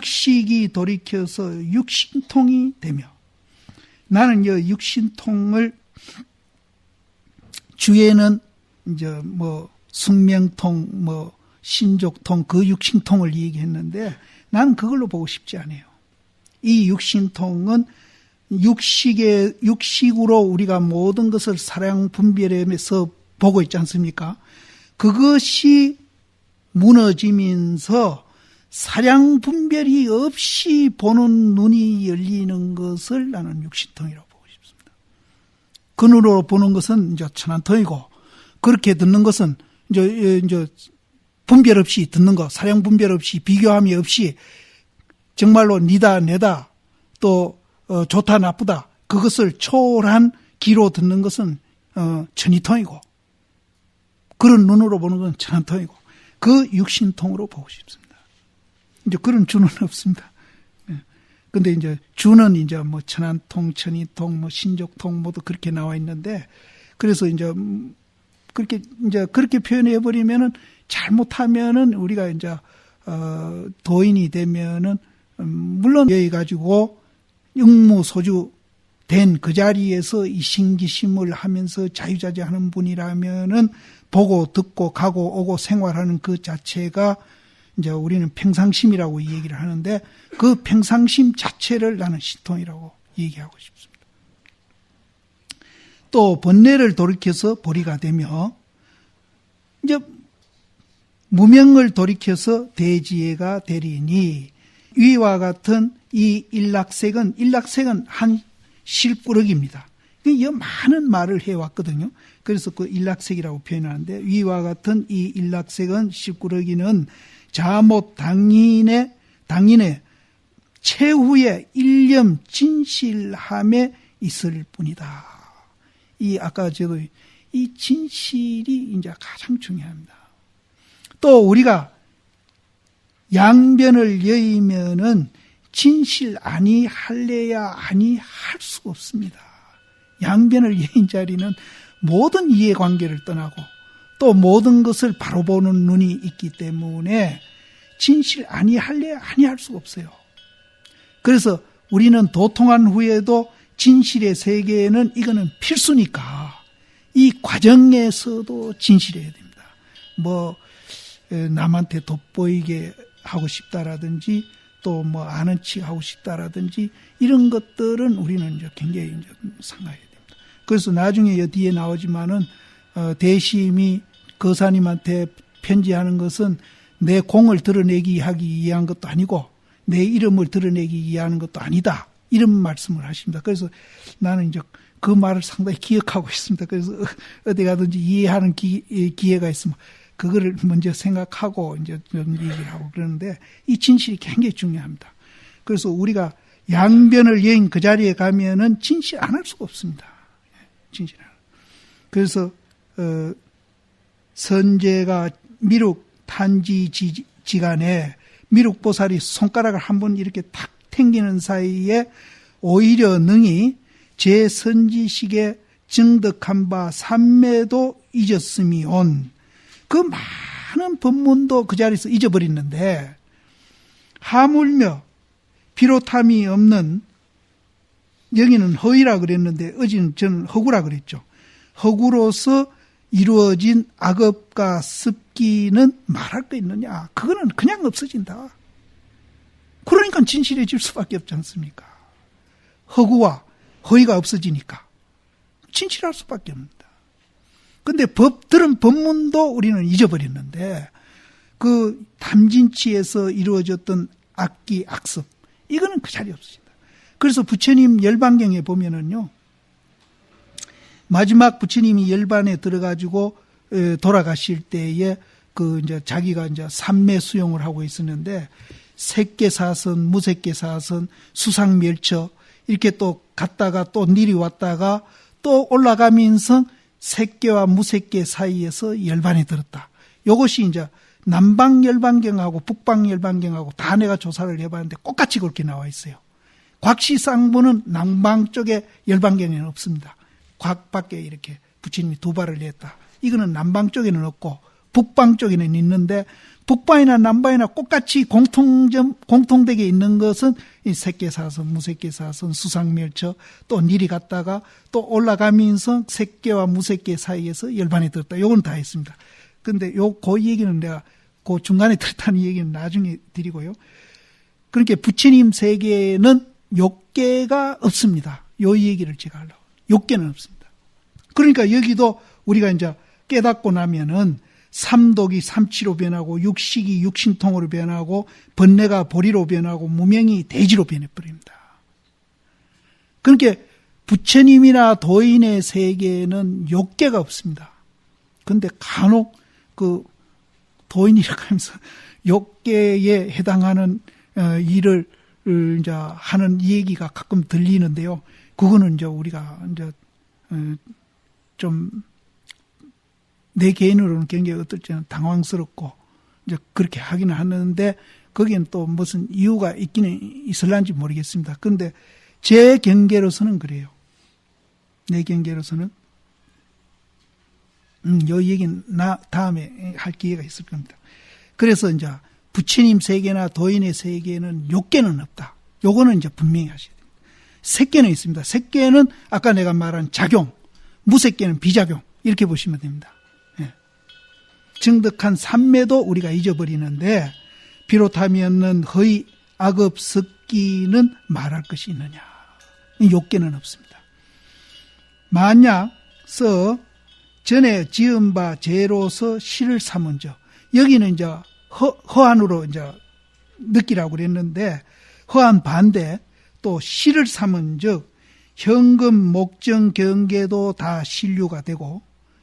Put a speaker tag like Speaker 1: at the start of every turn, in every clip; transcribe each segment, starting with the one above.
Speaker 1: 육식이 돌이켜서 육신통이 되며, 나는 이 육신통을 주에는 이제 뭐 숙명통, 뭐 신족통, 그 육신통을 얘기했는데 나는 그걸로 보고 싶지 않아요. 이 육신통은 육식으로 우리가 모든 것을 사랑 분별하면서 보고 있지 않습니까? 그것이 무너지면서 사량 분별이 없이 보는 눈이 열리는 것을 나는 육신통이라고 보고 싶습니다. 그 눈으로 보는 것은 이제 천안통이고, 그렇게 듣는 것은 이제 분별 없이 듣는 것, 사량 분별 없이, 비교함이 없이 정말로 니다 내다 또 좋다 나쁘다 그것을 초월한 귀로 듣는 것은 천이통이고, 그런 눈으로 보는 건 천안통이고, 그 육신통으로 보고 싶습니다. 이제 그런 주는 없습니다. 근데 이제 주는 이제 뭐 천안통, 천이통, 뭐 신족통 모두 그렇게 나와 있는데, 그래서 이제 그렇게 표현해 버리면은, 잘못하면은 우리가 이제 도인이 되면은 물론 여기 가지고 육무소주 된 그 자리에서 이신기심을 하면서 자유자재하는 분이라면은 보고 듣고 가고 오고 생활하는 그 자체가 이제 우리는 평상심이라고 얘기를 하는데, 그 평상심 자체를 나는 신통이라고 얘기하고 싶습니다. 또 번뇌를 돌이켜서 보리가 되며, 이제 무명을 돌이켜서 대지혜가 되리니, 위와 같은 이 일락색은 한 실꾸러기입니다. 이 많은 말을 해왔거든요. 그래서 그 일락색이라고 표현하는데, 위와 같은 이 일락색은 실꾸러기는 자못 당인의 최후의 일념 진실함에 있을 뿐이다. 이 아까 저도 이 진실이 이제 가장 중요합니다. 또 우리가 양변을 여의면은 진실 아니 할래야 아니 할 수가 없습니다. 양변을 여인 자리는 모든 이해관계를 떠나고 또 모든 것을 바로 보는 눈이 있기 때문에 진실 아니 할래야 아니 할 수가 없어요. 그래서 우리는 도통한 후에도 진실의 세계에는 이거는 필수니까 이 과정에서도 진실해야 됩니다. 뭐 남한테 돋보이게 하고 싶다라든지 또 뭐 아는 척 하고 싶다라든지 이런 것들은 우리는 이제 굉장히 이제 상가해야 됩니다. 그래서 나중에 뒤에 나오지만은 대심이 거사님한테 편지하는 것은 내 공을 드러내기 하기 위한 것도 아니고 내 이름을 드러내기 위한 것도 아니다. 이런 말씀을 하십니다. 그래서 나는 이제 그 말을 상당히 기억하고 있습니다. 그래서 어디 가든지 이해하는 기회가 있으면 그거를 먼저 생각하고 이제 얘기를 하고 그러는데, 이 진실이 굉장히 중요합니다. 그래서 우리가 양변을 여인 그 자리에 가면은 진실 안 할 수가 없습니다. 진실 안. 그래서 선제가 미륵 탄지지간에 미륵보살이 손가락을 한번 이렇게 탁 튕기는 사이에 오히려 능히 제 선지식에 증득한 바 삼매도 잊었음이 온, 그 많은 법문도 그 자리에서 잊어버렸는데, 하물며 비롯함이 없는, 여기는 허위라 그랬는데 어제는 저는 허구라 그랬죠. 허구로서 이루어진 악업과 습기는 말할 거 있느냐? 그거는 그냥 없어진다. 그러니까 진실해질 수밖에 없지 않습니까? 허구와 허위가 없어지니까 진실할 수밖에 없습니다. 근데 들은 법문도 우리는 잊어버렸는데, 그 담진치에서 이루어졌던 악기, 악습, 이거는 그 자리에 없어진다. 그래서 부처님 열반경에 보면은요, 마지막 부처님이 열반에 들어가지고 돌아가실 때에 이제 자기가 이제 삼매 수용을 하고 있었는데, 색계사선, 무색계사선, 수상멸처, 이렇게 또 갔다가 또 내려왔다가 또 올라가면서 색계와 무색계 사이에서 열반에 들었다. 이것이 이제 남방 열반경하고 북방 열반경하고 다 내가 조사를 해봤는데 똑같이 그렇게 나와 있어요. 곽시상부는 남방 쪽에 열반경에는 없습니다. 곽밖에 이렇게 부처님이 두 발을 냈다. 이거는 남방 쪽에는 없고 북방 쪽에는 있는데 북방이나 남방이나 똑같이 공통되게 있는 것은 이 새끼사선, 무새끼사선, 수상멸처, 또 니리 갔다가 또 올라가면서 새끼와 무새끼 사이에서 열반에 들었다. 요건 다 했습니다. 근데 그 얘기는 내가 그 중간에 들었다는 얘기는 나중에 드리고요. 그렇게 부처님 세계에는 욕계가 없습니다. 요 얘기를 제가 하려고. 욕계는 없습니다. 그러니까 여기도 우리가 이제 깨닫고 나면은 삼독이 삼치로 변하고 육식이 육신통으로 변하고 번뇌가 보리로 변하고 무명이 대지로 변해버립니다. 그러니까 부처님이나 도인의 세계에는 욕계가 없습니다. 그런데 간혹 그 도인이라고 하면서 욕계에 해당하는 일을 이제 하는 얘기가 가끔 들리는데요. 그거는 이제 우리가 이제 좀 내 개인으로는 굉장히 어떨지는 당황스럽고 이제 그렇게 하기는 하는데 거기엔 또 무슨 이유가 있기는 있을란지 모르겠습니다. 그런데 제 경계로서는 그래요. 내 경계로서는 요 얘기는 다음에 할 기회가 있을 겁니다. 그래서 이제 부처님 세계나 도인의 세계에는 욕계는 없다. 요거는 이제 분명히 하셔야 됩니다. 색계는 있습니다. 색계는 아까 내가 말한 작용, 무색계는 비작용 이렇게 보시면 됩니다. 증득한 삼매도 우리가 잊어버리는데 비롯하면은 허위 악업 습기는 말할 것이 있느냐. 욕계는 없습니다. 만약서 전에 지은 바 죄로서 실을 삼은 적 여기는 이제 허안으로 이제 느끼라고 그랬는데 허안 반대 또 실을 삼은 적 현금 목정 경계도 다 신류가 되고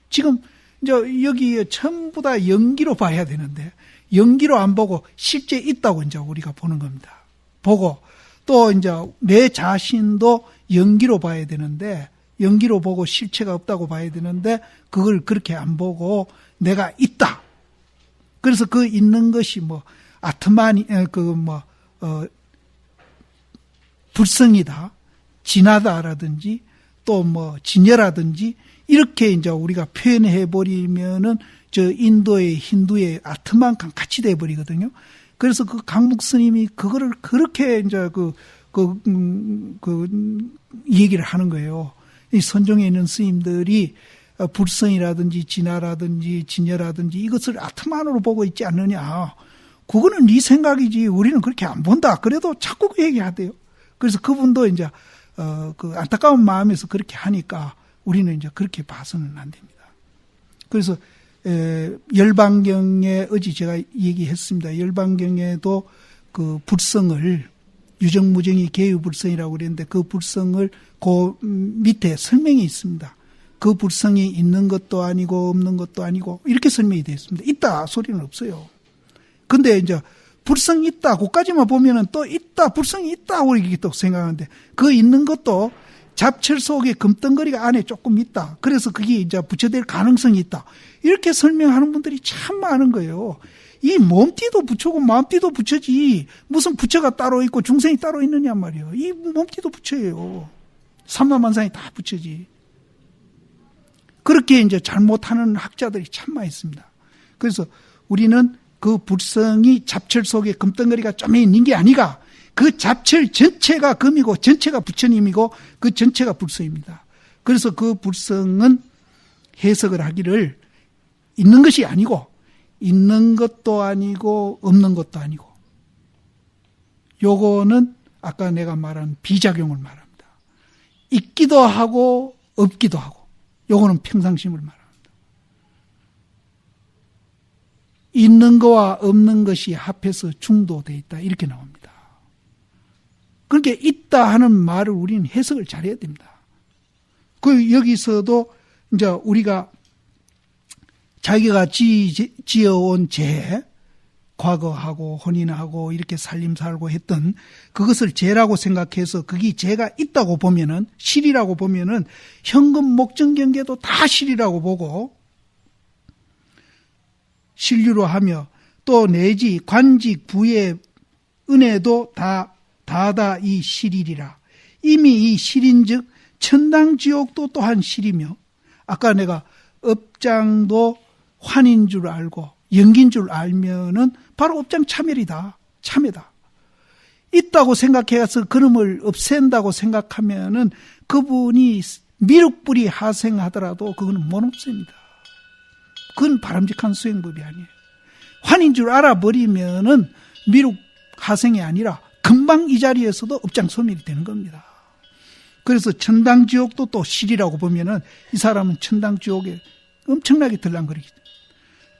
Speaker 1: 지금 이제 여기 전부 다 연기로 봐야 되는데 연기로 안 보고 실제 있다고 이제 우리가 보는 겁니다. 보고 또 이제 내 자신도 연기로 봐야 되는데 연기로 보고 실체가 없다고 봐야 되는데 그걸 그렇게 안 보고 내가 있다. 그래서 그 있는 것이 뭐 아트만이 불성이다, 진하다라든지 또 뭐 진여라든지 이렇게 이제 우리가 표현해 버리면은 저 인도의 힌두의 아트만과 같이 돼 버리거든요. 그래서 그 강북 스님이 그거를 그렇게 이제 얘기를 하는 거예요. 이 선종에 있는 스님들이 불성이라든지 진화라든지 진여라든지 이것을 아트만으로 보고 있지 않느냐. 그거는 네 생각이지 우리는 그렇게 안 본다. 그래도 자꾸 그 얘기하대요. 그래서 그분도 이제 그 안타까운 마음에서 그렇게 하니까 우리는 이제 그렇게 봐서는 안 됩니다. 그래서 열반경에 어제 제가 얘기했습니다. 열반경에도 그 불성을 유정무정이 개유불성이라고 그랬는데 그 불성을 그 밑에 설명이 있습니다. 그 불성이 있는 것도 아니고 없는 것도 아니고 이렇게 설명이 되어 있습니다. 있다 소리는 없어요. 근데 이제 불성이 있다 그까지만 보면은 또 있다 불성이 있다고 이렇게 또 생각하는데 그 있는 것도 잡철 속에 금덩거리가 안에 조금 있다. 그래서 그게 이제 부처될 가능성이 있다. 이렇게 설명하는 분들이 참 많은 거예요. 이 몸띠도 부처고 마음띠도 부처지 무슨 부처가 따로 있고 중생이 따로 있느냐 말이에요. 이 몸띠도 부처예요. 삼라만상이 다 부처지. 그렇게 이제 잘못하는 학자들이 참 많이 있습니다. 그래서 우리는 그 불성이 잡철 속에 금덩어리가 좀 있는 게 아니가. 그 잡철 전체가 금이고 전체가 부처님이고 그 전체가 불성입니다. 그래서 그 불성은 해석을 하기를 있는 것이 아니고 있는 것도 아니고 없는 것도 아니고 요거는 아까 내가 말한 비작용을 말합니다. 있기도 하고 없기도 하고 요거는 평상심을 말합니다. 있는 거와 없는 것이 합해서 중도되어 있다 이렇게 나옵니다. 그렇게 있다 하는 말을 우리는 해석을 잘해야 됩니다. 그 여기서도 이제 우리가 자기가 지어온 죄, 과거하고 혼인하고 이렇게 살림 살고 했던 그것을 죄라고 생각해서 그게 죄가 있다고 보면은 실이라고 보면은 현금 목정 경계도 다 실이라고 보고 신류로 하며 또 내지 관직 부의 은혜도 다다 이 실이리라. 이미 이 실인즉 천당지옥도 또한 실이며 아까 내가 업장도 환인 줄 알고 연기인 줄 알면은 바로 업장 참여이다. 참여다. 있다고 생각해서 그놈을 없앤다고 생각하면은 그분이 미륵불이 하생하더라도 그거는 못 없앱니다. 그건 바람직한 수행법이 아니에요. 환인 줄 알아버리면은 미륵 하생이 아니라 금방 이 자리에서도 업장 소멸이 되는 겁니다. 그래서 천당지옥도 또 실이라고 보면은 이 사람은 천당지옥에 엄청나게 들랑거리기.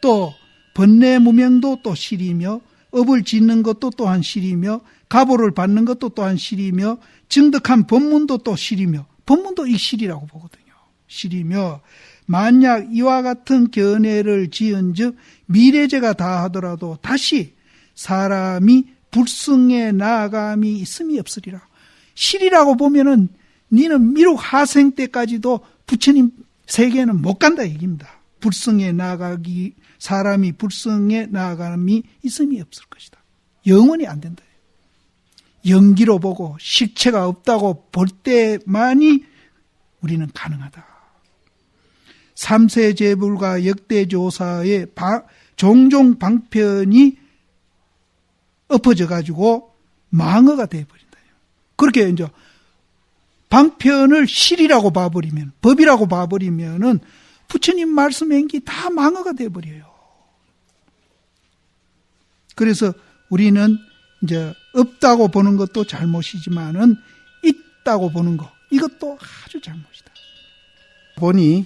Speaker 1: 또 번뇌무명도 또 실이며 업을 짓는 것도 또한 실이며 가보를 받는 것도 또한 실이며 증득한 법문도 또 실이며 법문도 이 실이라고 보거든요. 실이며 만약 이와 같은 견해를 지은즉 미래제가 다 하더라도 다시 사람이 불승에 나아감이 있음이 없으리라. 실이라고 보면은 니는 미륵 하생 때까지도 부처님 세계에는 못 간다 얘기입니다. 불승에 나아가기 사람이 불승에 나아감이 있음이 없을 것이다. 영원히 안 된다. 연기로 보고 실체가 없다고 볼 때만이 우리는 가능하다. 삼세제불과 역대조사의 종종 방편이 엎어져 가지고 망어가 되어버린다. 그렇게 이제 방편을 실이라고 봐버리면, 법이라고 봐버리면은 부처님 말씀한 게 다 망어가 되어버려요. 그래서 우리는 이제 없다고 보는 것도 잘못이지만은 있다고 보는 것, 이것도 아주 잘못이다. 보니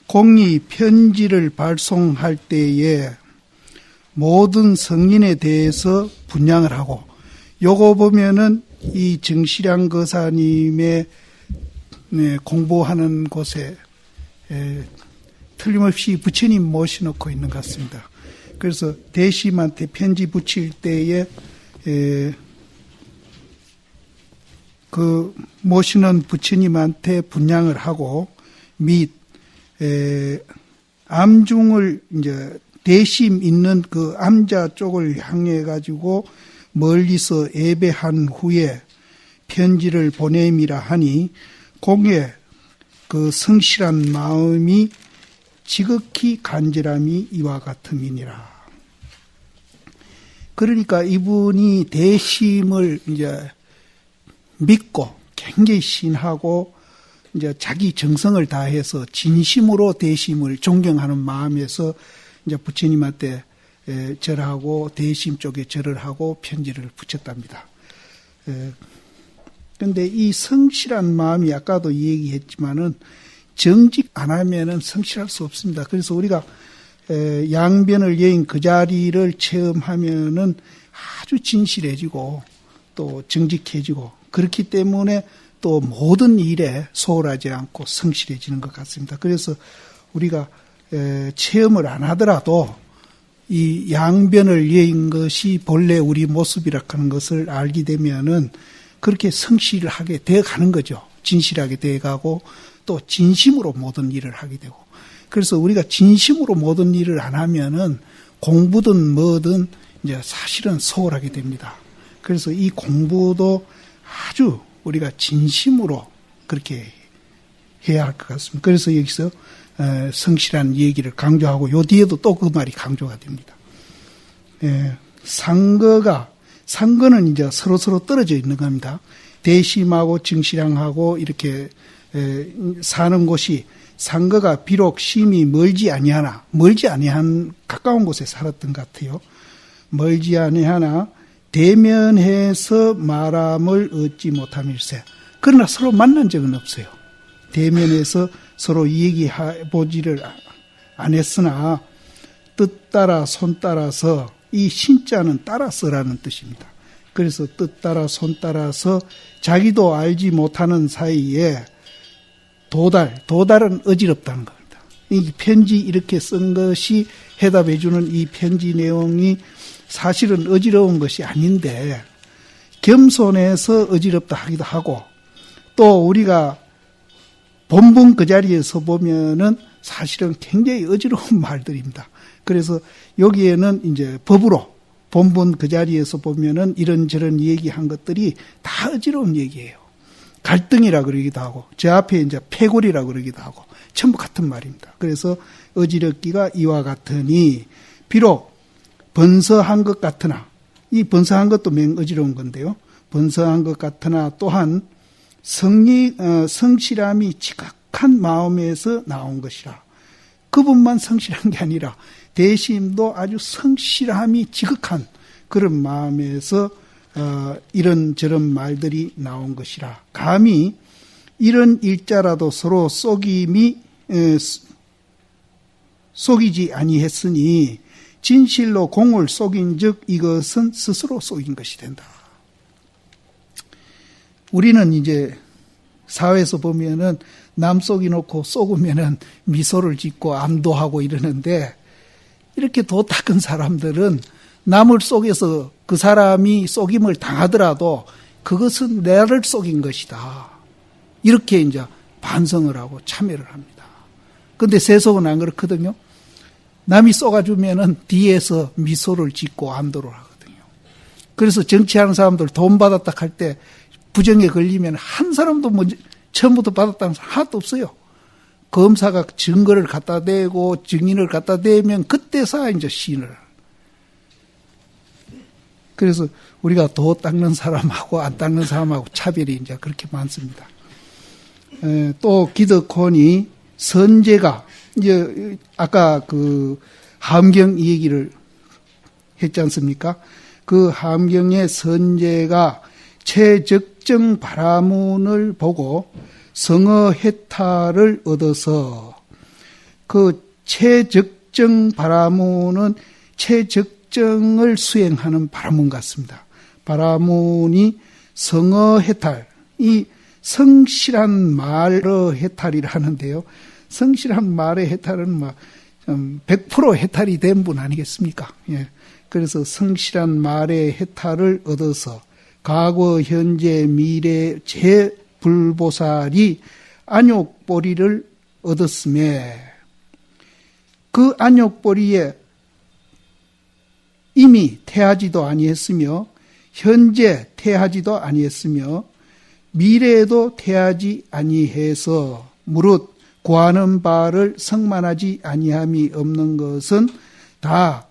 Speaker 1: 공이 편지를 발송할 때에 모든 성인에 대해서 분양을 하고, 요거 보면은 이 정실양 거사님의 공부하는 곳에 틀림없이 부처님 모셔놓고 있는 것 같습니다. 그래서 대심한테 편지 붙일 때에 그 모시는 부처님한테 분양을 하고 및 암중을 이제 대심 있는 그 암자 쪽을 향해 가지고 멀리서 예배한 후에 편지를 보냄이라 하니 공의 그 성실한 마음이 지극히 간절함이 이와 같음이니라. 그러니까 이분이 대심을 이제 믿고 굉장히 신하고 이제 자기 정성을 다해서 진심으로 대심을 존경하는 마음에서 이제 부처님한테 절하고 대심 쪽에 절을 하고 편지를 붙였답니다. 그런데 이 성실한 마음이 아까도 얘기했지만은 정직 안 하면은 성실할 수 없습니다. 그래서 우리가 양변을 여인 그 자리를 체험하면은 아주 진실해지고 또 정직해지고 그렇기 때문에 또 모든 일에 소홀하지 않고 성실해지는 것 같습니다. 그래서 우리가 체험을 안 하더라도 이 양변을 여인 것이 본래 우리 모습이라 하는 것을 알게 되면은 그렇게 성실하게 되어 가는 거죠. 진실하게 되어 가고 또 진심으로 모든 일을 하게 되고. 그래서 우리가 진심으로 모든 일을 안 하면은 공부든 뭐든 이제 사실은 소홀하게 됩니다. 그래서 이 공부도 아주 우리가 진심으로 그렇게 해야 할 것 같습니다. 그래서 여기서 성실한 얘기를 강조하고 요 뒤에도 또 그 말이 강조가 됩니다. 상거는 이제 서로 떨어져 있는 겁니다. 대심하고 정실양하고 이렇게 사는 곳이 상거가 비록 심이 멀지 아니한 가까운 곳에 살았던 것 같아요. 멀지 아니하나 대면해서 말함을 얻지 못함일세. 그러나 서로 만난 적은 없어요. 대면에서 서로 얘기해보지를 안 했으나 뜻 따라 손 따라서 이 신자는 따라서라는 뜻입니다. 그래서 뜻 따라 손 따라서 자기도 알지 못하는 사이에 도달은 어지럽다는 겁니다. 이 편지 이렇게 쓴 것이 해답해주는 이 편지 내용이 사실은 어지러운 것이 아닌데 겸손해서 어지럽다 하기도 하고 또 우리가 본분 그 자리에서 보면은 사실은 굉장히 어지러운 말들입니다. 그래서 여기에는 이제 법으로 본분 그 자리에서 보면은 이런저런 얘기한 것들이 다 어지러운 얘기예요. 갈등이라 그러기도 하고, 저 앞에 이제 패골이라 그러기도 하고, 전부 같은 말입니다. 그래서 어지럽기가 이와 같으니 비록 번서한 것 같으나, 이 번서한 것도 맹 어지러운 건데요. 번서한 것 같으나 또한 성실함이 지극한 마음에서 나온 것이라. 그분만 성실한 게 아니라 대심도 아주 성실함이 지극한 그런 마음에서 이런저런 말들이 나온 것이라. 감히 이런 일자라도 서로 속이지 아니했으니 진실로 공을 속인 즉 이것은 스스로 속인 것이 된다. 우리는 이제 사회에서 보면은 남 속이놓고 속으면은 미소를 짓고 안도하고 이러는데, 이렇게 도 닦은 사람들은 남을 속여서 그 사람이 속임을 당하더라도 그것은 나를 속인 것이다. 이렇게 이제 반성을 하고 참여를 합니다. 근데 세속은 안 그렇거든요. 남이 쏘가주면은 뒤에서 미소를 짓고 안도를 하거든요. 그래서 정치하는 사람들 돈 받았다 할 때 부정에 걸리면 한 사람도 먼저 처음부터 받았다는 사람 하나도 없어요. 검사가 증거를 갖다 대고 증인을 갖다 대면 그때서야 이제 시인을. 그래서 우리가 도 닦는 사람하고 안 닦는 사람하고 차별이 이제 그렇게 많습니다. 또 기득권이 선제가, 이제 아까 그 함경 이 얘기를 했지 않습니까? 그 함경의 선제가 최적정 바라문을 보고 성어해탈을 얻어서, 그 최적정 바라문은 최적정을 수행하는 바라문 같습니다. 바라문이 성어해탈, 이 성실한 말의 해탈이라 하는데요. 성실한 말의 해탈은 100% 해탈이 된 분 아니겠습니까? 예. 그래서 성실한 말의 해탈을 얻어서 과거, 현재, 미래 제불보살이 안욕보리를 얻었음에, 그 안욕보리에 이미 태하지도 아니했으며 현재 태하지도 아니했으며 미래에도 태하지 아니해서 무릇 구하는 바를 성만하지 아니함이 없는 것은 다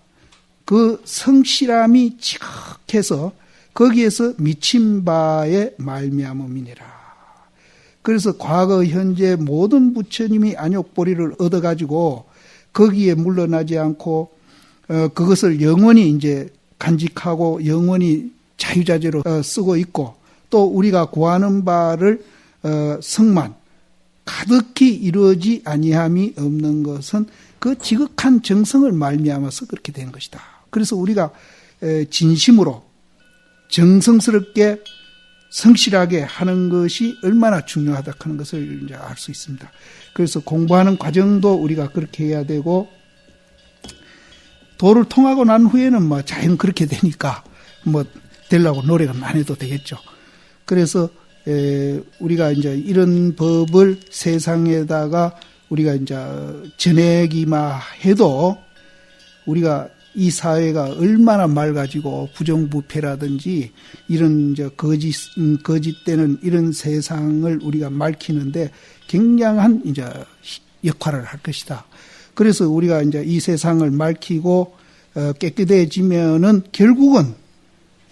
Speaker 1: 그 성실함이 지극해서 거기에서 미친 바의 말미암음이니라. 그래서 과거 현재 모든 부처님이 안욕보리를 얻어가지고 거기에 물러나지 않고 그것을 영원히 이제 간직하고 영원히 자유자재로 쓰고 있고, 또 우리가 구하는 바를 성만 가득히 이루어지 아니함이 없는 것은 그 지극한 정성을 말미암아서 그렇게 된 것이다. 그래서 우리가 진심으로 정성스럽게 성실하게 하는 것이 얼마나 중요하다 하는 것을 이제 알 수 있습니다. 그래서 공부하는 과정도 우리가 그렇게 해야 되고, 도를 통하고 난 후에는 자연 그렇게 되니까 되려고 노력은 안 해도 되겠죠. 그래서 우리가 이제 이런 법을 세상에다가 우리가 이제 전하기만 해도 우리가 이 사회가 얼마나 맑아지고 부정부패라든지 이런 이제 거짓되는 이런 세상을 우리가 밝히는데 굉장한 이제 역할을 할 것이다. 그래서 우리가 이제 이 세상을 밝히고 깨끗해지면은 결국은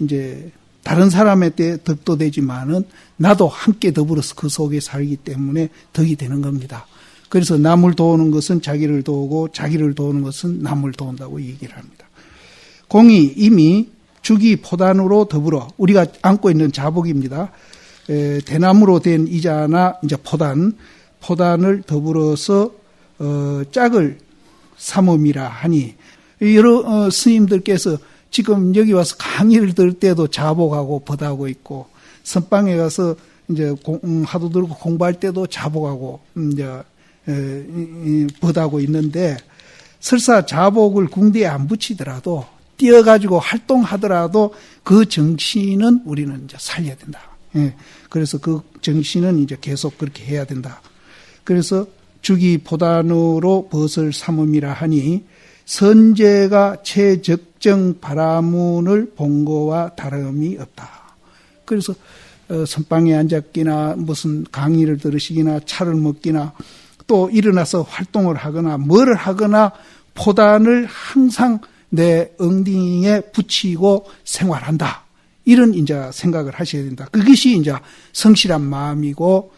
Speaker 1: 이제 다른 사람한테 덕도 되지만은 나도 함께 더불어서 그 속에 살기 때문에 덕이 되는 겁니다. 그래서 남을 도우는 것은 자기를 도우고 자기를 도우는 것은 남을 도운다고 얘기를 합니다. 공이 이미 주기 포단으로 더불어 우리가 안고 있는 자복입니다. 대나무로 된 이자나 이제 포단을 더불어서 짝을 삼음이라 하니, 여러 스님들께서 지금 여기 와서 강의를 들을 때도 자복하고 법하고 있고, 선방에 가서 이제 하도 들고 공부할 때도 자복하고 이제 법하고 있는데, 설사 자복을 궁대에 안 붙이더라도 뛰어가지고 활동하더라도 그 정신은 우리는 이제 살려야 된다. 그래서 그 정신은 이제 계속 그렇게 해야 된다. 그래서 주기 포단으로 벗을 삼음이라 하니 선제가 최적정 바라문을 본 거와 다름이 없다. 그래서 선방에 앉았기나 무슨 강의를 들으시기나 차를 먹기나 또 일어나서 활동을 하거나 뭐를 하거나 포단을 항상 내 엉덩이에 붙이고 생활한다. 이런 이제 생각을 하셔야 된다. 그것이 이제 성실한 마음이고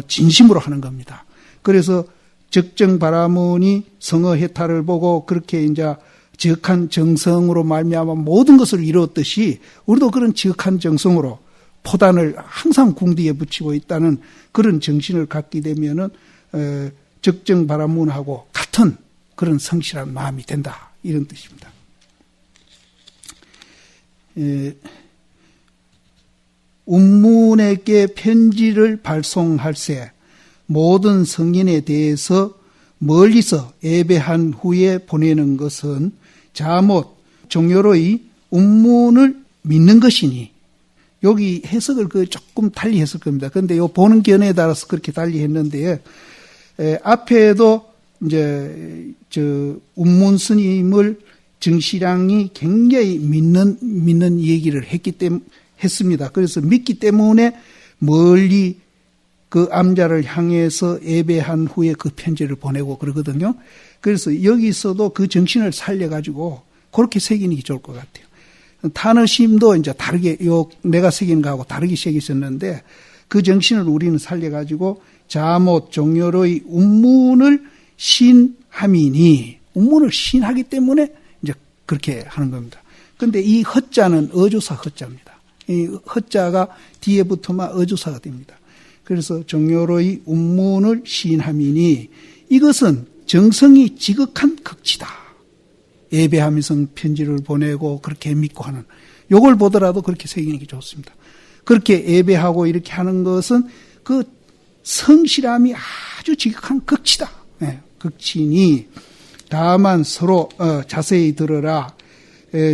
Speaker 1: 진심으로 하는 겁니다. 그래서 적정바라문이 성어해탈을 보고 그렇게 이제 지극한 정성으로 말미암아 모든 것을 이루었듯이 우리도 그런 지극한 정성으로 포단을 항상 궁디에 붙이고 있다는 그런 정신을 갖게 되면은 적정바라문하고 같은 그런 성실한 마음이 된다. 이런 뜻입니다. 운문에게 편지를 발송할세 모든 성인에 대해서 멀리서 예배한 후에 보내는 것은 자못 종료로의 운문을 믿는 것이니 여기 해석을 조금 달리 했을 겁니다. 그런데 요 보는 견해에 따라서 그렇게 달리 했는데 앞에도 이제 운문 스님을 정시량이 굉장히 믿는 얘기를 했습니다. 그래서 믿기 때문에 멀리 그 암자를 향해서 예배한 후에 그 편지를 보내고 그러거든요. 그래서 여기서도 그 정신을 살려가지고 그렇게 새기는 게 좋을 것 같아요. 탄어심도 이제 다르게, 내가 새기는 거하고 다르게 새기셨는데 그 정신을 우리는 살려가지고 자못 종료로의 운문을 신함이니, 운문을 신하기 때문에 이제 그렇게 하는 겁니다. 근데 이 허자는 어조사 허자입니다. 이 허자가 뒤에 붙으면 어조사가 됩니다. 그래서 종료로의 운문을 시인함이니 이것은 정성이 지극한 극치다. 예배하면서 편지를 보내고 그렇게 믿고 하는 요걸 보더라도 그렇게 새기는 게 좋습니다. 그렇게 예배하고 이렇게 하는 것은 그 성실함이 아주 지극한 극치다. 네, 극치니 다만 서로 자세히 들어라.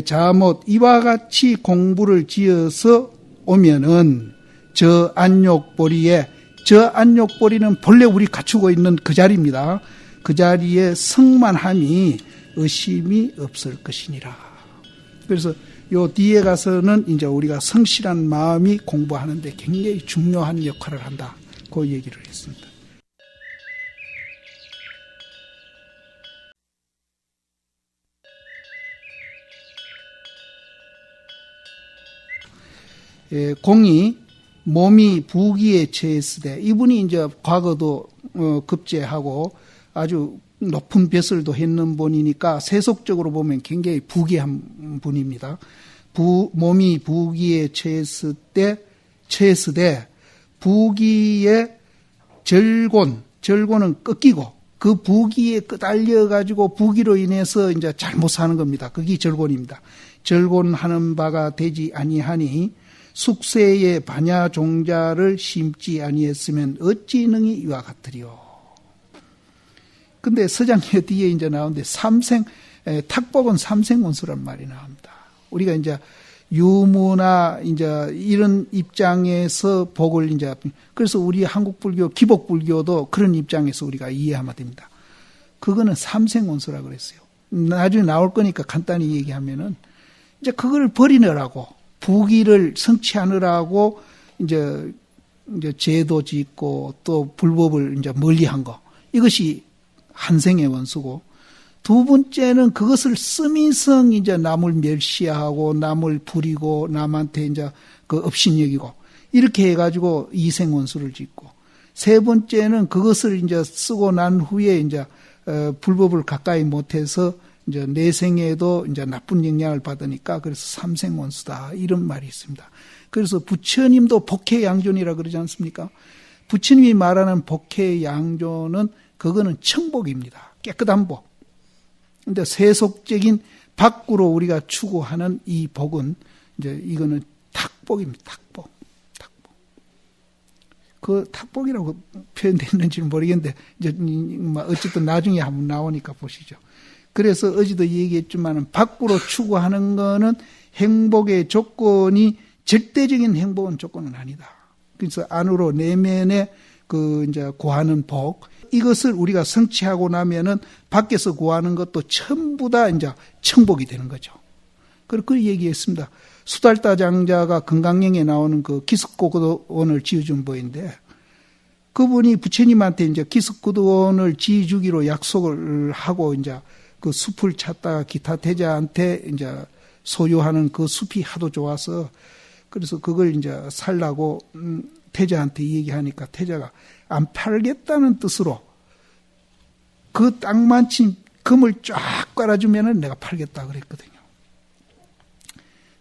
Speaker 1: 자못 이와 같이 공부를 지어서 오면은 저 안욕보리에, 저 안욕보리는 본래 우리 갖추고 있는 그 자리입니다. 그 자리에 성만함이 의심이 없을 것이니라. 그래서 요 뒤에 가서는 이제 우리가 성실한 마음이 공부하는데 굉장히 중요한 역할을 한다. 그 얘기를 했습니다. 공이 몸이 부귀에 처했으되 이분이 이제 과거도 급제하고 아주 높은 벼슬도 했는 분이니까 세속적으로 보면 굉장히 부귀한 분입니다. 몸이 부귀에 처했으되 부귀의 절곤은 꺾이고 그 부귀에 끄달려 가지고 부귀로 인해서 이제 잘못 사는 겁니다. 그게 절곤입니다. 절곤하는 바가 되지 아니하니 숙세의 반야 종자를 심지 아니했으면 어찌 능히 이와 같으리요. 근데 서장계 뒤에 이제 나오는데 탁복은 삼생원수란 말이 나옵니다. 우리가 이제 유무나 이제 이런 입장에서 복을 이제 그래서 우리 한국 불교, 기복 불교도 그런 입장에서 우리가 이해하면 됩니다. 그거는 삼생원수라고 그랬어요. 나중에 나올 거니까 간단히 얘기하면은 이제 그걸 버리느라고 부귀를 성취하느라고 이제 제도 짓고 또 불법을 이제 멀리한 거 이것이 한 생의 원수고 두 번째는 그것을 쓰면서 이제 남을 멸시하고 남을 부리고 남한테 이제 그 업신여기고 이렇게 해가지고 이생 원수를 짓고 세 번째는 그것을 이제 쓰고 난 후에 이제 불법을 가까이 못해서 이제 내생에도 이제 나쁜 영향을 받으니까 그래서 삼생 원수다 이런 말이 있습니다. 그래서 부처님도 복해양존이라 그러지 않습니까? 부처님이 말하는 복해양존은 그거는 청복입니다. 깨끗한 복. 근데 세속적인 밖으로 우리가 추구하는 이 복은 이제 이거는 탁복입니다. 탁복. 그 탁복이라고 표현됐는지는 모르겠는데 이제 어쨌든 나중에 한번 나오니까 보시죠. 그래서 어제도 얘기했지만 밖으로 추구하는 거는 행복의 조건이 절대적인 행복은 조건은 아니다. 그래서 안으로 내면에 그 이제 구하는 복 이것을 우리가 성취하고 나면은 밖에서 구하는 것도 전부 다 이제 청복이 되는 거죠. 그 얘기했습니다. 수달타 장자가 건강령에 나오는 그 기습고원을 지어준 보인데 그분이 부처님한테 이제 기습구도원을 지어주기로 약속을 하고 이제 그 숲을 찾다가 기타 태자한테 이제 소유하는 그 숲이 하도 좋아서 그래서 그걸 이제 살라고 태자한테 얘기하니까 태자가 안 팔겠다는 뜻으로 그 땅만치 금을 쫙 깔아주면은 내가 팔겠다 그랬거든요.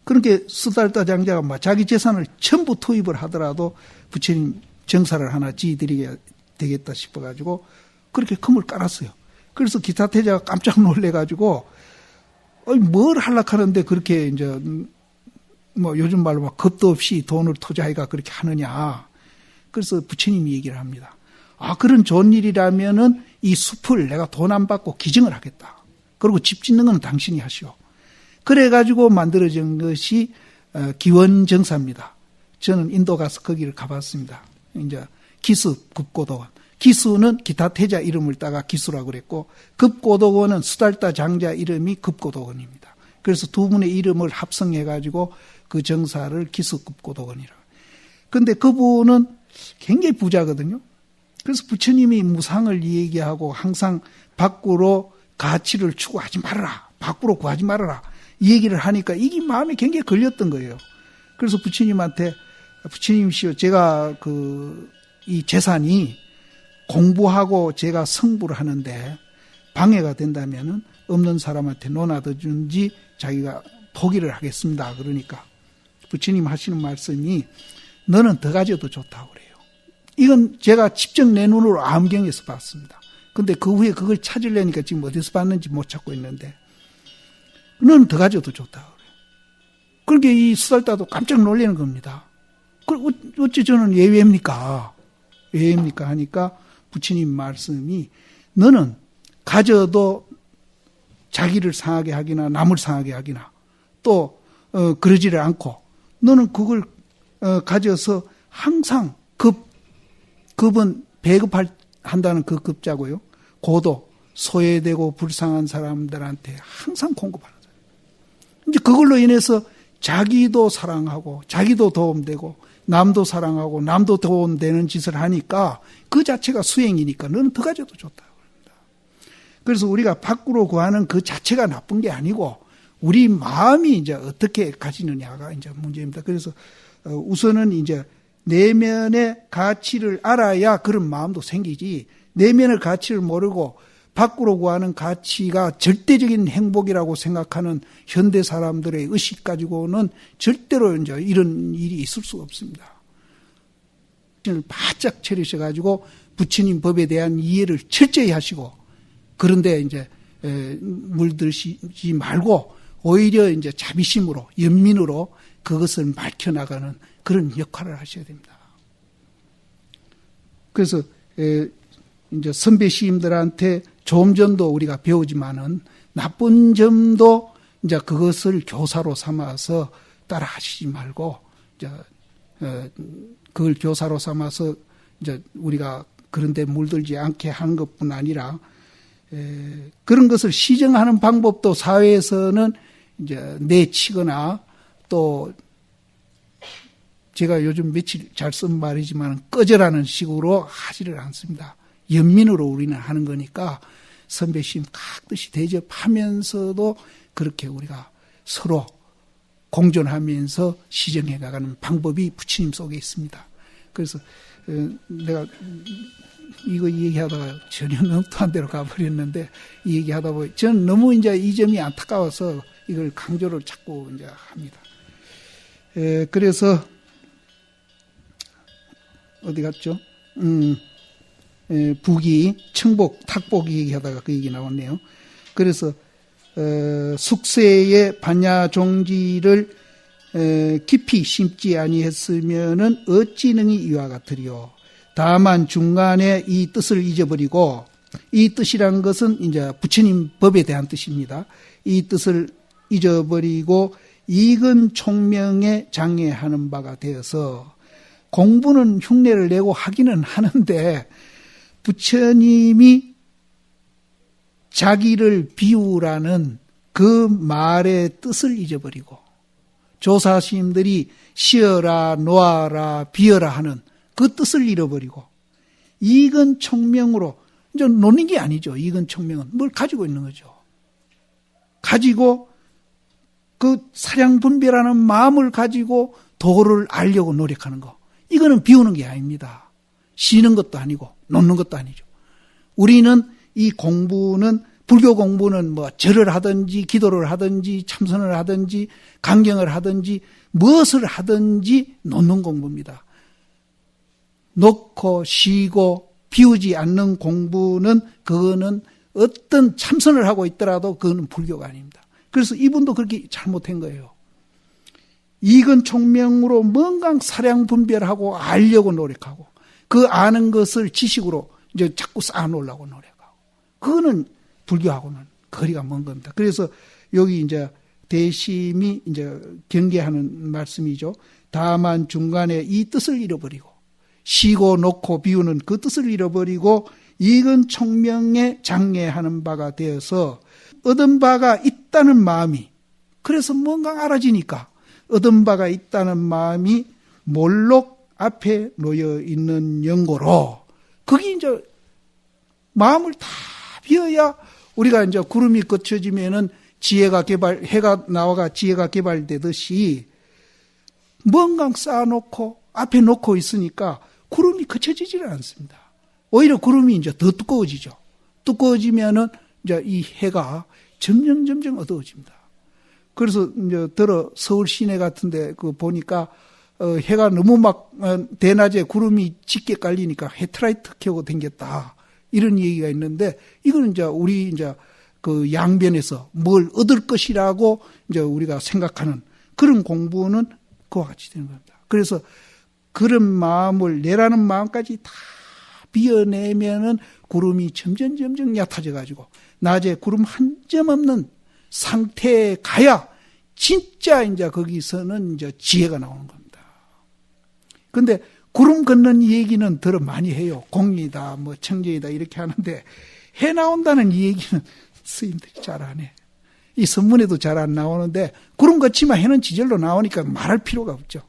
Speaker 1: 그렇게 수달다 장자가 뭐 자기 재산을 전부 투입을 하더라도 부처님 정사를 하나 지어드리게 되겠다 싶어가지고 그렇게 금을 깔았어요. 그래서 기타 태자가 깜짝 놀래가지고 뭘 하려하는데 그렇게 이제 뭐 요즘 말로 막 겁도 없이 돈을 투자해가 그렇게 하느냐. 그래서 부처님이 얘기를 합니다. 아, 그런 좋은 일이라면은 이 숲을 내가 돈 안 받고 기증을 하겠다. 그리고 집 짓는 건 당신이 하시오. 그래가지고 만들어진 것이 기원정사입니다. 저는 인도 가서 거기를 가봤습니다. 이제 기수 급고도원. 기수는 기타 태자 이름을 따가 기수라고 그랬고 급고도원은 수달다 장자 이름이 급고도원입니다. 그래서 두 분의 이름을 합성해가지고 그 정사를 기수급고도원이라고. 그런데 그분은 굉장히 부자거든요. 그래서 부처님이 무상을 얘기하고 항상 밖으로 가치를 추구하지 말아라. 밖으로 구하지 말아라. 이 얘기를 하니까 이게 마음에 굉장히 걸렸던 거예요. 그래서 부처님한테 부처님이시여 제가 이 재산이 공부하고 제가 성불을 하는데 방해가 된다면은 없는 사람한테 논하든지 자기가 포기를 하겠습니다. 그러니까 부처님 하시는 말씀이 너는 더 가져도 좋다고 그래요. 이건 제가 직접 내 눈으로 암경에서 봤습니다. 근데 그 후에 그걸 찾으려니까 지금 어디서 봤는지 못 찾고 있는데 너는 더 가져도 좋다고 그래요. 그렇게 이 수달다도 깜짝 놀라는 겁니다. 어찌 저는 예외입니까? 예외입니까? 하니까 부처님 말씀이 너는 가져도 자기를 상하게 하기나 남을 상하게 하기나 또 그러지를 않고 너는 그걸 가져서 항상 급은 배급한다는 그 급자고요. 고도 소외되고 불쌍한 사람들한테 항상 공급하는 거예요. 이제 그걸로 인해서 자기도 사랑하고 자기도 도움되고 남도 사랑하고 남도 도움되는 짓을 하니까 그 자체가 수행이니까 너는 더 가져도 좋다고 합니다. 그래서 우리가 밖으로 구하는 그 자체가 나쁜 게 아니고 우리 마음이 이제 어떻게 가지느냐가 이제 문제입니다. 그래서 우선은 이제 내면의 가치를 알아야 그런 마음도 생기지 내면의 가치를 모르고 밖으로 구하는 가치가 절대적인 행복이라고 생각하는 현대 사람들의 의식 가지고는 절대로 이제 이런 일이 있을 수가 없습니다. 바짝 차리셔가지고 부처님 법에 대한 이해를 철저히 하시고 그런데 이제 물들시지 말고 오히려 이제 자비심으로 연민으로 그것을 밝혀나가는 그런 역할을 하셔야 됩니다. 그래서 이제 선배 시임들한테 좋은 점도 우리가 배우지만은 나쁜 점도 이제 그것을 교사로 삼아서 따라 하시지 말고 이제 그걸 교사로 삼아서 이제 우리가 그런데 물들지 않게 하는 것뿐 아니라 그런 것을 시정하는 방법도 사회에서는 이제 내치거나 또 제가 요즘 며칠 잘 쓴 말이지만 꺼져라는 식으로 하지를 않습니다. 연민으로 우리는 하는 거니까 선배심 각듯이 대접하면서도 그렇게 우리가 서로 공존하면서 시정해 나가는 방법이 부처님 속에 있습니다. 그래서 내가 이거 얘기하다가 전혀 엉뚱한 데로 가버렸는데 이 얘기하다 보니 저는 너무 이제 이 점이 안타까워서 이걸 강조를 자꾸 이제 합니다. 그래서 어디 갔죠? 북이 청복, 탁복 얘기하다가 그 얘기 나왔네요. 그래서 숙세의 반야종지를 깊이 심지 아니했으면은 어찌 능히 이와 같으리요. 다만 중간에 이 뜻을 잊어버리고 이 뜻이란 것은 이제 부처님 법에 대한 뜻입니다. 이 뜻을 잊어버리고 이근 총명에 장애하는 바가 되어서 공부는 흉내를 내고 하기는 하는데 부처님이 자기를 비우라는 그 말의 뜻을 잊어버리고 조사스님들이 쉬어라 놓아라 비어라 하는 그 뜻을 잃어버리고 이근총명으로 이제 노는 게 아니죠. 이근총명은 뭘 가지고 있는 거죠. 가지고 그 사량분별하는 마음을 가지고 도를 알려고 노력하는 거. 이거는 비우는 게 아닙니다. 쉬는 것도 아니고 놓는 것도 아니죠. 우리는 이 공부는 불교 공부는 뭐 절을 하든지 기도를 하든지 참선을 하든지 강경을 하든지 무엇을 하든지 놓는 공부입니다. 놓고 쉬고 비우지 않는 공부는 그거는 어떤 참선을 하고 있더라도 그거는 불교가 아닙니다. 그래서 이분도 그렇게 잘못한 거예요. 이근총명으로 뭔가 사량 분별하고 알려고 노력하고 그 아는 것을 지식으로 이제 자꾸 쌓아놓으려고 노력하고 그거는 불교하고는 거리가 먼 겁니다. 그래서 여기 이제 대심이 이제 경계하는 말씀이죠. 다만 중간에 이 뜻을 잃어버리고 쉬고 놓고 비우는 그 뜻을 잃어버리고 이근총명에 장애하는 바가 되어서 얻은 바가 있다는 마음이 그래서 뭔가 알아지니까 얻은 바가 있다는 마음이 몰록 앞에 놓여 있는 연고로 거기 이제 마음을 다 비워야 우리가 이제 구름이 걷혀지면은 지혜가 해가 나와가 지혜가 개발되듯이 뭔가 쌓아놓고 앞에 놓고 있으니까 구름이 걷혀지지를 않습니다. 오히려 구름이 이제 더 두꺼워지죠. 두꺼워지면은 이제 이 해가 점점 어두워집니다. 그래서 이제 서울 시내 같은데 그 보니까 해가 너무 막 대낮에 구름이 짙게 깔리니까 헤드라이트 켜고 댕겼다 이런 얘기가 있는데 이거는 이제 우리 이제 그 양변에서 뭘 얻을 것이라고 이제 우리가 생각하는 그런 공부는 그와 같이 되는 겁니다. 그래서 그런 마음을 내라는 마음까지 다 비워내면은 구름이 점점 얕아져 가지고 낮에 구름 한 점 없는 상태에 가야 진짜 이제 거기서는 이제 지혜가 나오는 겁니다. 근데 구름 걷는 얘기는 더러 많이 해요. 공이다, 뭐 청정이다 이렇게 하는데 해 나온다는 이 얘기는 스님들이 잘 안 해. 이 선문에도 잘 안 나오는데 구름 걷지만 해는 지절로 나오니까 말할 필요가 없죠.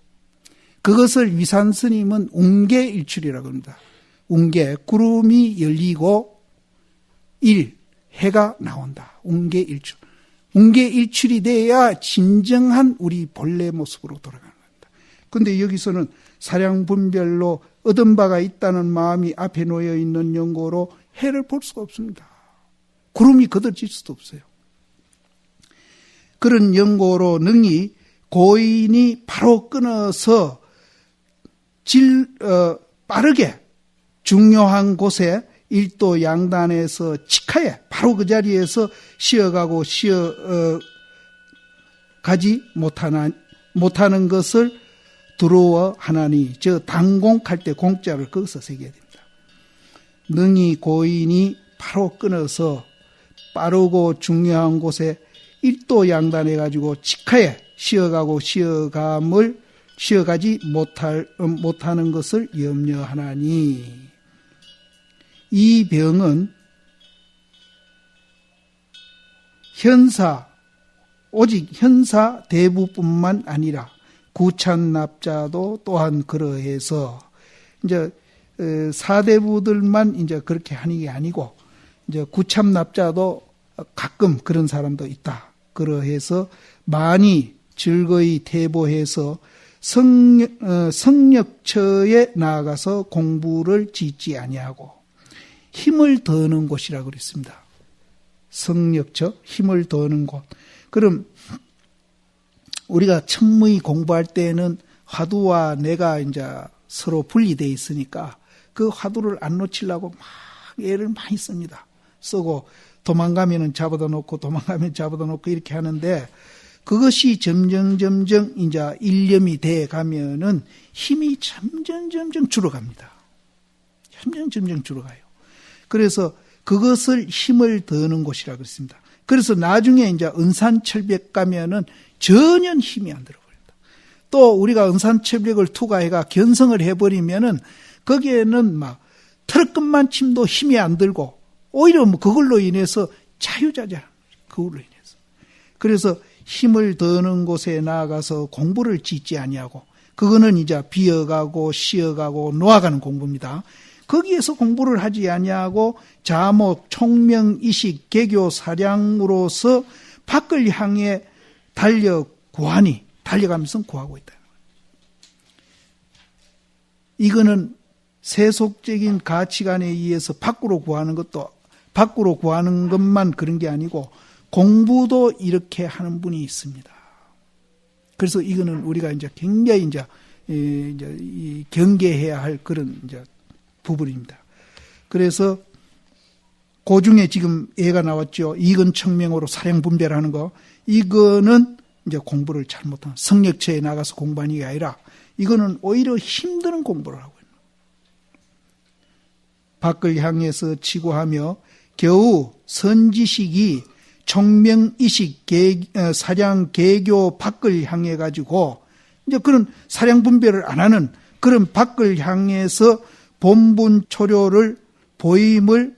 Speaker 1: 그것을 위산 스님은 웅계일출이라고 합니다. 웅계, 구름이 열리고 해가 나온다. 웅계일출. 웅계일출이 돼야 진정한 우리 본래 모습으로 돌아가는 겁니다. 그런데 여기서는 사량분별로 얻은 바가 있다는 마음이 앞에 놓여 있는 연고로 해를 볼 수가 없습니다. 구름이 거들질 수도 없어요. 그런 연고로 능히 고인이 바로 끊어서 빠르게 중요한 곳에 일도 양단에서 직하에 바로 그 자리에서 쉬어가고 쉬어가지 못하는 것을 두려워 하나니 저 당공할 때 공자를 거기서 새겨야 됩니다. 능히 고인이 바로 끊어서 빠르고 중요한 곳에 일도 양단해가지고 직하에 쉬어가고 쉬어가지 못하는 것을 염려하나니 이 병은 오직 현사 대부뿐만 아니라 구찬납자도 또한 그러해서 이제 사대부들만 이제 그렇게 하는 게 아니고 이제 구참납자도 가끔 그런 사람도 있다. 그러해서 많이 즐거이 대보해서 성력처에 나아가서 공부를 짓지 아니하고 힘을 더하는 곳이라고 그랬습니다. 성력처, 힘을 더하는 곳. 그럼 우리가 천무히 공부할 때는 화두와 내가 이제 서로 분리되어 있으니까 그 화두를 안 놓치려고 막 애를 많이 씁니다. 쓰고 도망가면은 잡아다 놓고 도망가면 잡아다 놓고 이렇게 하는데 그것이 점점 이제 일념이 돼 가면은 힘이 점점 줄어갑니다. 점점 줄어가요. 그래서 그것을 힘을 더하는 곳이라고 했습니다. 그래서 나중에 이제 은산철벽 가면은 전혀 힘이 안 들어버립니다. 또 우리가 은산철벽을 투과해가 견성을 해버리면은 거기에는 막 털끝만 침도 힘이 안 들고 오히려 뭐 그걸로 인해서 자유자재하는 거죠. 그걸로 인해서. 그래서 힘을 더하는 곳에 나아가서 공부를 짓지 아니하고 그거는 이제 비어가고 쉬어가고 놓아가는 공부입니다. 거기에서 공부를 하지 아니하고 자목, 총명, 이식, 개교, 사량으로서 밖을 향해 달려가면서 구하고 있다. 이거는 세속적인 가치관에 의해서 밖으로 구하는 것만 그런 게 아니고 공부도 이렇게 하는 분이 있습니다. 그래서 이거는 우리가 이제 굉장히 이제 경계해야 할 그런 이제 부분입니다. 그래서 그 중에 지금 예가 나왔죠. 이건 청명으로 사량 분별하는 거. 이거는 이제 공부를 잘못한 성역처에 나가서 공부하는 게 아니라 이거는 오히려 힘든 공부를 하고 있는 거예요. 밖을 향해서 치고하며 겨우 선지식이 총명이식, 사량, 개교, 밖을 향해 가지고 이제 그런 사량 분별을 안 하는 그런 밖을 향해서 본분 초료를 보임을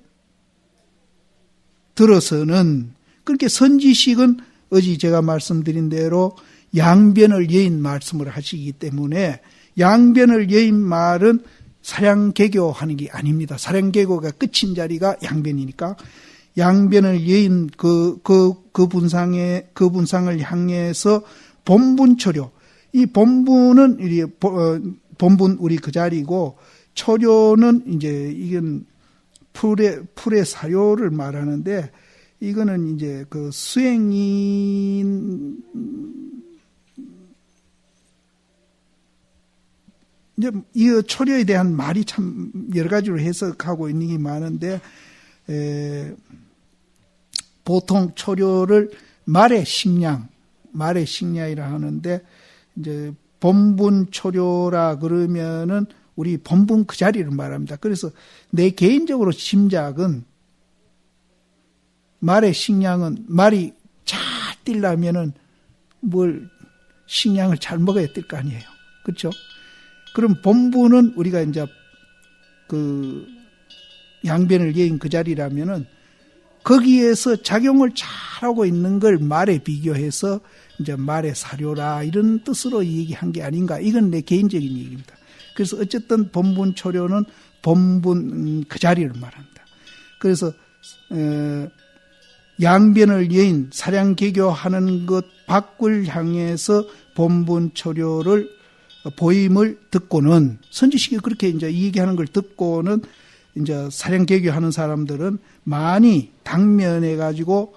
Speaker 1: 들어서는 그렇게 선지식은 어제 제가 말씀드린 대로 양변을 여인 말씀을 하시기 때문에 양변을 여인 말은 사량개교하는 게 아닙니다. 사량개교가 끝인 자리가 양변이니까 양변을 여인 그 분상을 향해서 본분초료. 이 본분은 본분 우리 그 자리고 초료는 이제 이건 풀의 사료를 말하는데 이거는 이제 그 수행인 이제 이 초료에 대한 말이 참 여러 가지로 해석하고 있는 게 많은데 보통 초료를 말의 식량이라 하는데 이제 본분 초료라 그러면은 우리 본분 그 자리를 말합니다. 그래서 내 개인적으로 짐작은 말의 식량은 말이 잘 뛰려면은 뭘 식량을 잘 먹어야 될 거 아니에요. 그렇죠? 그럼 본분은 우리가 이제 그 양변을 여인 그 자리라면은 거기에서 작용을 잘하고 있는 걸 말에 비교해서 이제 말의 사료라 이런 뜻으로 얘기한 게 아닌가. 이건 내 개인적인 얘기입니다. 그래서 어쨌든 본분 초료는 본분 그 자리를 말합니다. 그래서 양변을 여인 사량개교하는 것 밖을 향해서 본분 초료를 보임을 듣고는 선지식이 그렇게 이제 얘기하는 걸 듣고는 이제 사량개교하는 사람들은 많이 당면해 가지고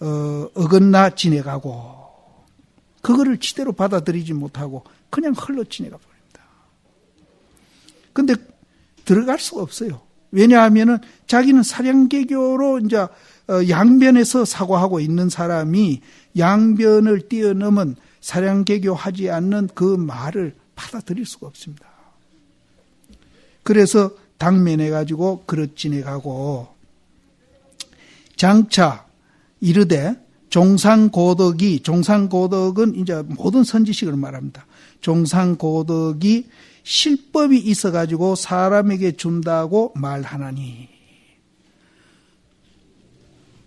Speaker 1: 어긋나 지내가고 그거를 제대로 받아들이지 못하고 그냥 흘러 지내가 버립니다. 근데 들어갈 수가 없어요. 왜냐하면은 자기는 사량개교로 이제 양변에서 사고하고 있는 사람이 양변을 뛰어넘은 사량개교하지 않는 그 말을 받아들일 수가 없습니다. 그래서 당면해가지고 그릇 지내가고 장차 이르되 종상고덕은 이제 모든 선지식을 말합니다. 종상고덕이 실법이 있어가지고 사람에게 준다고 말하나니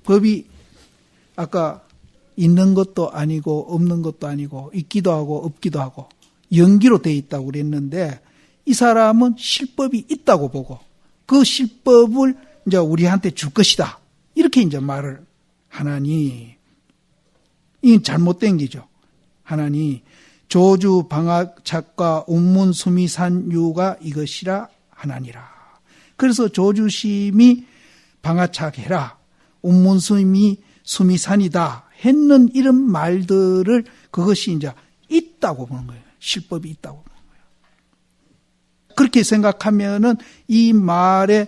Speaker 1: 법이 아까 있는 것도 아니고 없는 것도 아니고 있기도 하고 없기도 하고 연기로 돼 있다고 그랬는데 이 사람은 실법이 있다고 보고 그 실법을 이제 우리한테 줄 것이다. 이렇게 이제 말을 하나니 이건 잘못된 기죠. 하나니 조주 방학착과 운문수미산유가 이것이라 하나니라. 그래서 조주심이 방학착해라. 운문수미산이다. 했는 이런 말들을 그것이 이제 있다고 보는 거예요. 실법이 있다고 보는 거예요. 그렇게 생각하면은 이 말에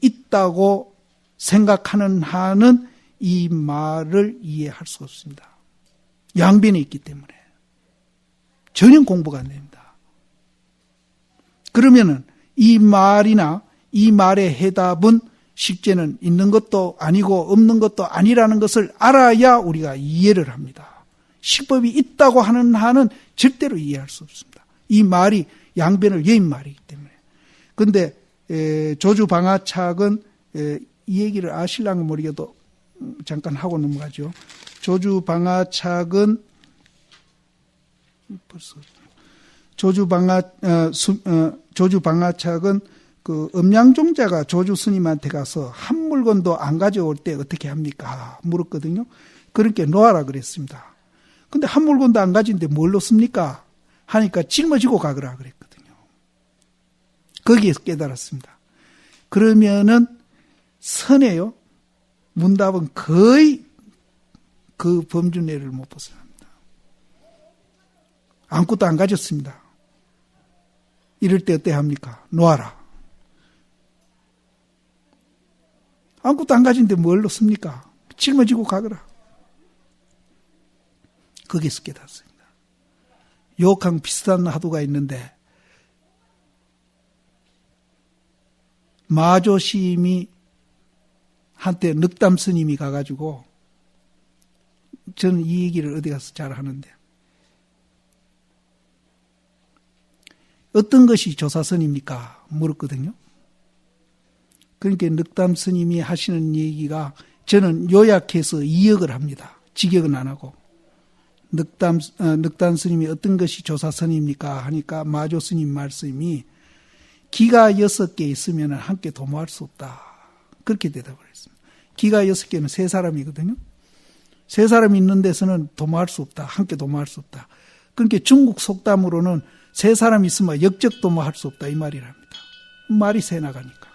Speaker 1: 있다고 생각하는 한은 이 말을 이해할 수 없습니다. 양변에 있기 때문에. 전혀 공부가 안 됩니다. 그러면은 이 말이나 이 말의 해답은 실제는 있는 것도 아니고 없는 것도 아니라는 것을 알아야 우리가 이해를 합니다. 실법이 있다고 하는 한은 절대로 이해할 수 없습니다. 이 말이 양변을 여인 말이기 때문에. 그런데 조주방아착은 이 얘기를 아실랑가 모르게도 잠깐 하고 넘어가죠. 조주방아착은 조주방아착은 그 음양종자가 조주 스님한테 가서 한 물건도 안 가져올 때 어떻게 합니까? 물었거든요. 그렇게 놓아라 그랬습니다. 근데 한 물건도 안 가진데 뭘 놓습니까? 하니까 짊어지고 가거라 그랬거든요. 거기에서 깨달았습니다. 그러면은 선에요. 문답은 거의 그 범준례를 못 벗어납니다. 아무것도 안 가졌습니다. 이럴 때 어때 합니까? 놓아라. 아무것도 안 가진데 뭘 놓습니까? 짊어지고 가거라. 거기서 깨닫습니다. 욕항 비슷한 화두가 있는데 마조시임이 한때 늑담 스님이 가가지고 저는 이 얘기를 어디 가서 잘 하는데 어떤 것이 조사선입니까? 물었거든요. 그러니까 늑담 스님이 하시는 얘기가 저는 요약해서 이역을 합니다. 직역은 안 하고. 늑담 스님이 어떤 것이 조사선입니까? 하니까 마조 스님 말씀이 기가 6개 있으면 함께 도모할 수 없다. 그렇게 대답을 했습니다. 기가 6개는 3사람이거든요. 3사람이 있는 데서는 도모할 수 없다. 함께 도모할 수 없다. 그러니까 중국 속담으로는 3사람이 있으면 역적 도모할 수 없다. 이 말이랍니다. 말이 새 나가니까.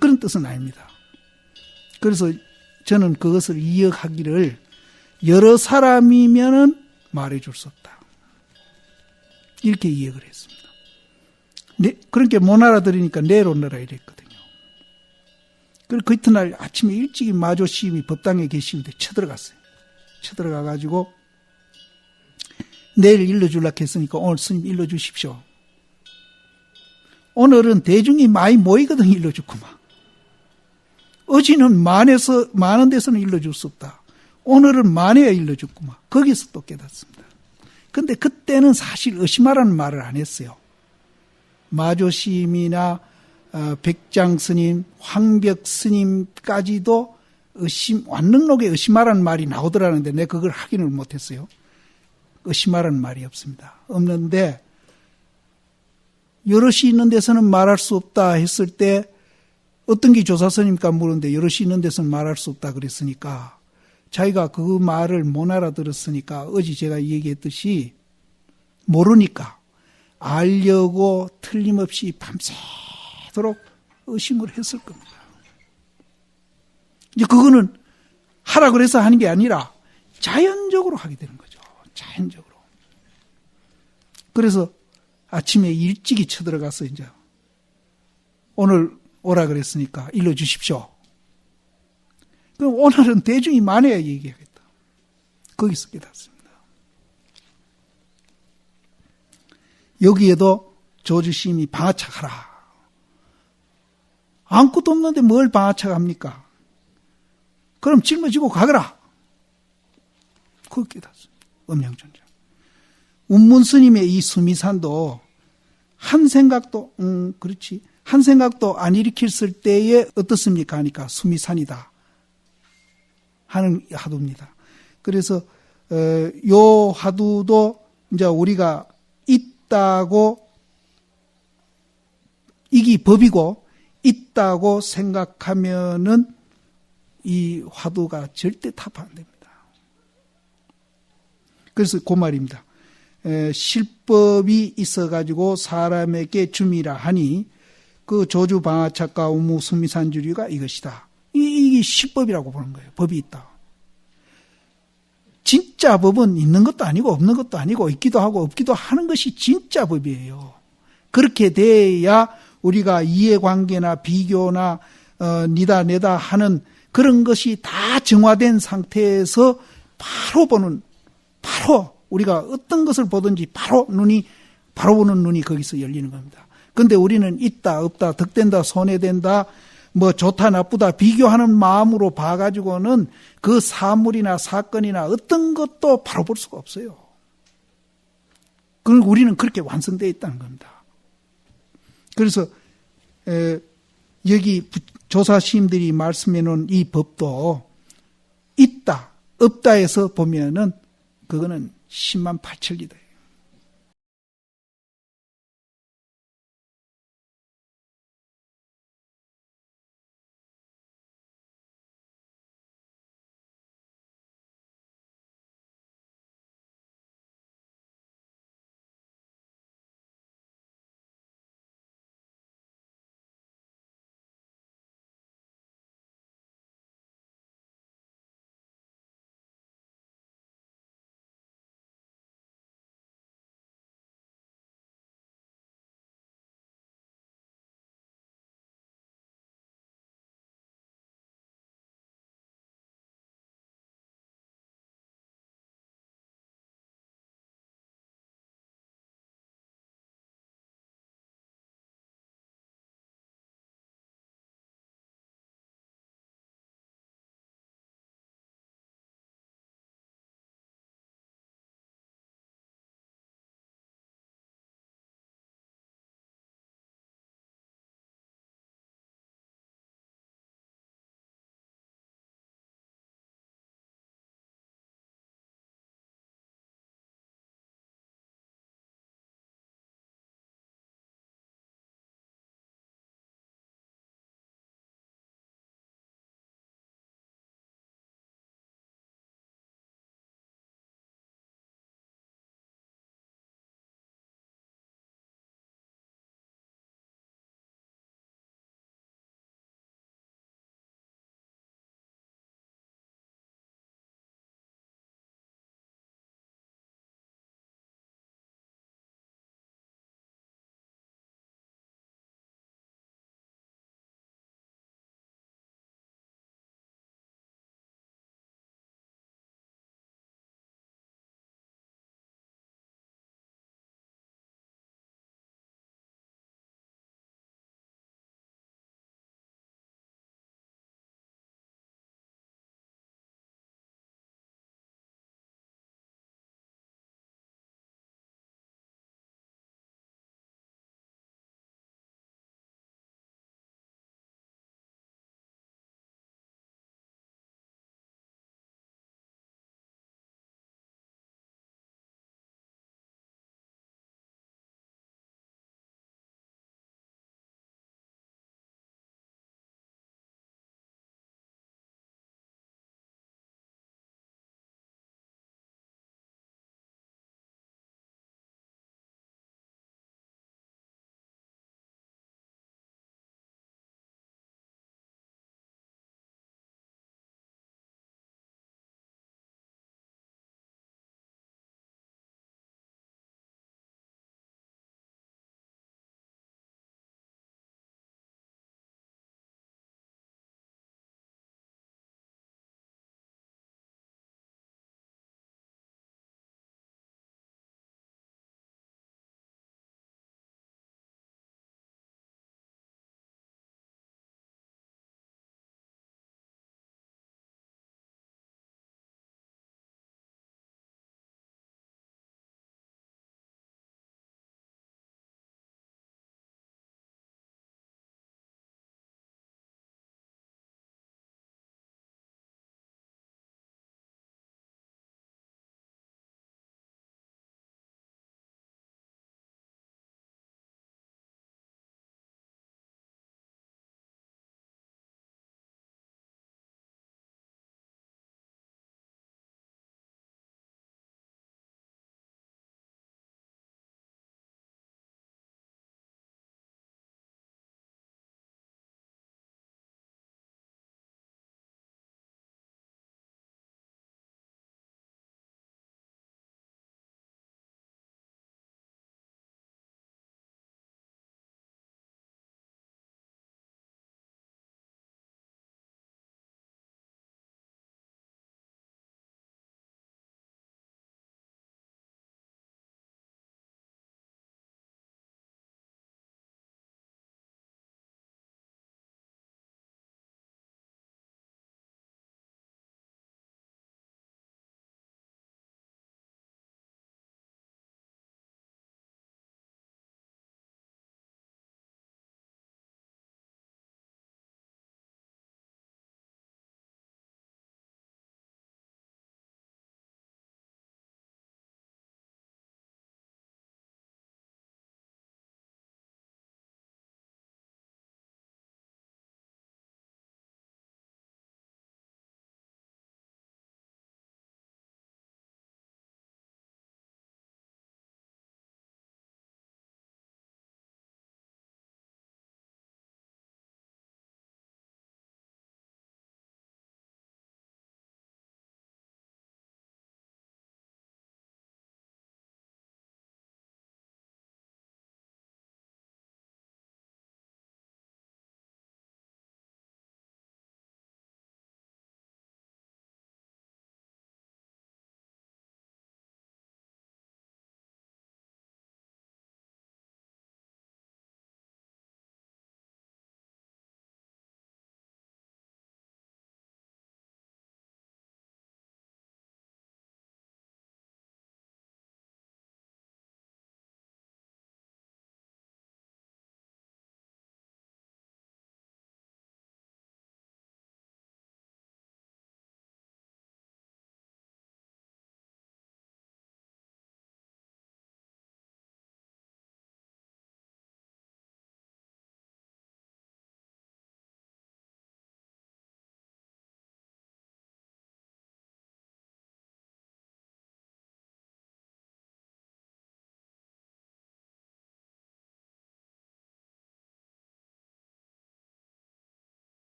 Speaker 1: 그런 뜻은 아닙니다. 그래서 저는 그것을 이역하기를 여러 사람이면은 말해줄 수 없다. 이렇게 이역을 했습니다. 그렇게 못 알아들으니까 내일 오너라 이랬거든요. 그리고 그 이튿날 아침에 일찍이 마조 시임이 법당에 계시는데 쳐들어갔어요. 쳐들어가가지고 내일 일러주려고 했으니까 오늘 스님 일러주십시오. 오늘은 대중이 많이 모이거든 일러줬구만. 어제는 많은 데서는 일러줄 수 없다. 오늘은 만에야 일러줬구만. 거기서 또 깨닫습니다. 근데 그때는 사실 의심하라는 말을 안 했어요. 마조 시임이나 백장 스님, 황벽 스님까지도 완능록에 의심하라는 말이 나오더라는데 내가 그걸 확인을 못했어요. 의심하라는 말이 없습니다. 없는데 여럿이 있는 데서는 말할 수 없다 했을 때 어떤 게 조사선입니까 물었는데 여럿이 있는 데서는 말할 수 없다 그랬으니까 자기가 그 말을 못 알아들었으니까 어제 제가 얘기했듯이 모르니까 알려고 틀림없이 밤새도록 의심을 했을 겁니다. 이제 그거는 하라 그래서 하는 게 아니라 자연적으로 하게 되는 거죠. 자연적으로. 그래서 아침에 일찍이 쳐들어가서 이제 오늘 오라 그랬으니까 일러주십시오. 그럼 오늘은 대중이 많아야 얘기하겠다. 거기서 깨닫습니다. 여기에도 조주심이 방아착하라. 아무것도 없는데 뭘 방아착합니까? 그럼 짊어지고 가거라. 그걸 깨닫습니다. 음양존자. 운문스님의 이 수미산도 한 생각도 그렇지 한 생각도 안 일으켰을 때에 어떻습니까? 하니까 수미산이다 하는 화두입니다. 그래서 요 화두도 이제 우리가 있다고 이게 법이고 있다고 생각하면은 이 화두가 절대 타파 안 됩니다. 그래서 그 말입니다. 실법이 있어가지고 사람에게 줌이라 하니 그 조주 방아착과 우무 수미산주류가 이것이다. 이게 실법이라고 보는 거예요. 법이 있다. 진짜 법은 있는 것도 아니고 없는 것도 아니고 있기도 하고 없기도 하는 것이 진짜 법이에요. 그렇게 돼야 우리가 이해관계나 비교나 니다 내다 하는 그런 것이 다 정화된 상태에서 바로 우리가 어떤 것을 보든지 바로 보는 눈이 거기서 열리는 겁니다. 그런데 우리는 있다 없다 득된다 손해된다 뭐 좋다 나쁘다 비교하는 마음으로 봐가지고는 그 사물이나 사건이나 어떤 것도 바로 볼 수가 없어요. 그리고 우리는 그렇게 완성되어 있다는 겁니다. 그래서 여기 조사시인들이 말씀해 놓은 이 법도 있다 없다에서 보면은 그거는 10만 8천리다.